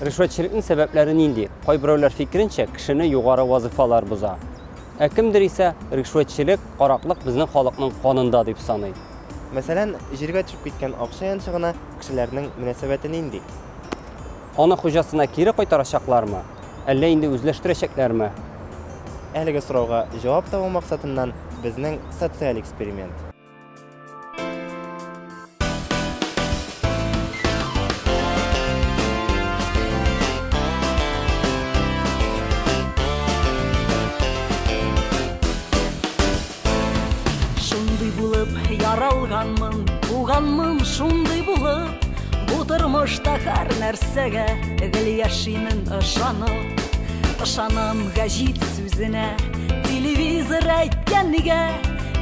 Rüşvetçilikning sebeplari nindi? Кайберәүләр fikrinчә, кешене югары вазифалар боза. Кемдер исә ришвәтчилек, караклык безнең халыкның канында дип саный. Мәсәлән, җиргә төшеп киткән акча янчыгына кешеләрнең мөнәсәбәте нинди? Аны хуҗасына кире кайтарачаклармы? Әллә инде үзләштерәчәкләрме? Әлеге сорауга җавап табу максатыннан безнең социаль эксперимент. Шундый булып яралганмын, туганмын шундый булып, бу тормышта һәр нәрсәгә гел яшимен ышанып. Ышанам гәҗит сүзенә, телевизор әйткәнгә,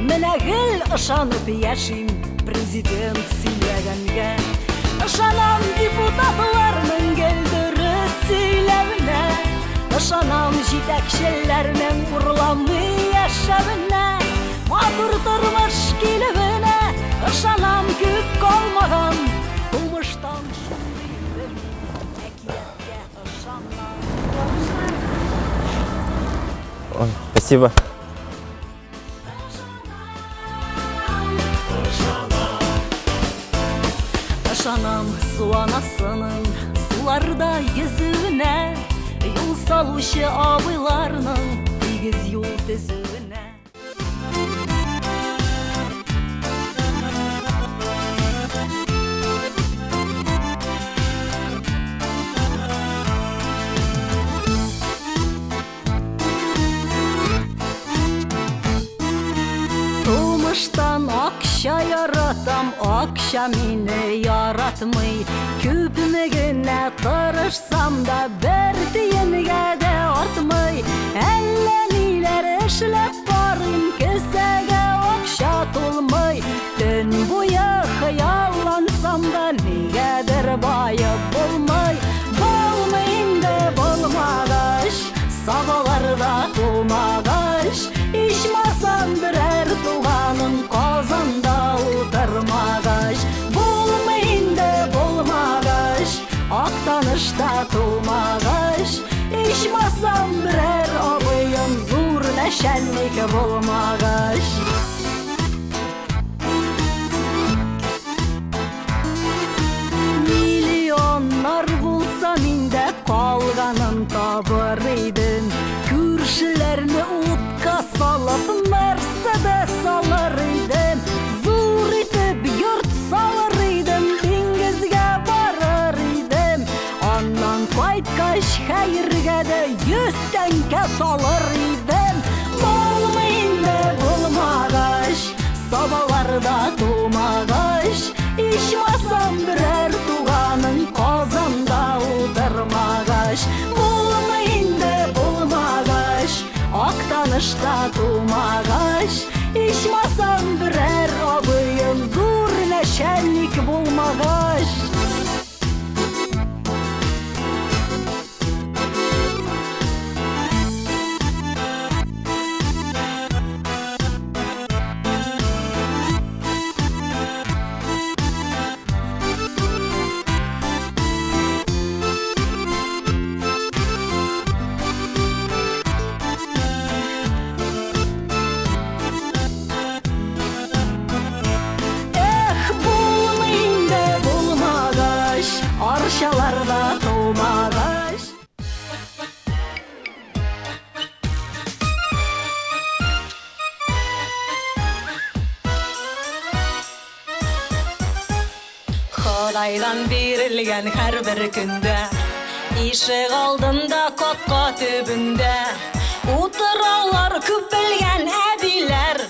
менә гел ышанып яшим президент сөйләгәнгә. Ышанам депутатларның гел дөрес сөйләвенә, ышанам җитәкчеләрнең урламый яшәвенә. Матур тормыш килүенә ышанам, күп калмаган тумыштан шундый идем, әкияткә ышанам. Ой, спасибо. Ышанам су анасының суларда йөзүенә, юл салучы абыйларның тигез юл төзүенә. Тумыштан акча яратам, акча мине яратмый. Күпме генә тырышсам да бер тиенгә дә артмый. Әллә ниләр эшләп барыйм, кесәгә акча тулмый. Төн буе хыяллансам да нигәдер баеп булмый. Булмый инде булмагач, сабаларда тумагач, ичмасам берәр туганым Казанда утырмагач. Булмый инде булмагач, Актанышта тумагач, ичмасам берәр абыем зур нәшәнник булмагач. Миллионнар булса миндә калганын табыр идем. Күршеләрне утка салып Мерседес алыр идем. Зур итеп йорт салыр идем, диңгезгә барыр идем. Аннан кайткач хәергә дә 100 тәңкә салыр идем. Булмый инде булмагач, сабаларда тумагач, ичмасам берәр туганың Казанда утырмагач. Булмый инде булмагач, Актанышта тумагач, ичмасам берәр абыем зур нәшәнник булмагач. Арчаларда тумагач. Ходайдан бирелгән һәр бер көндә, ишек алдында капка төбендә утыралар күп белгән әбиләр,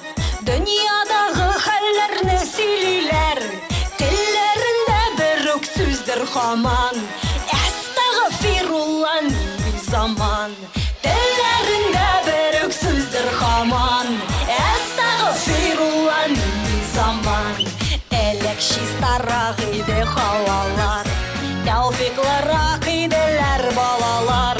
дөньядагы хәлләрне сөйлиләр. Телләрендә бер үк сүздер һаман, әстәгъфирулла нинди заман. Телләрендә бер үк сүздер һаман, әстәгъфирулла нинди заман. Элек чистарак иде һавалар, тәүфиклырак иделәр балалар.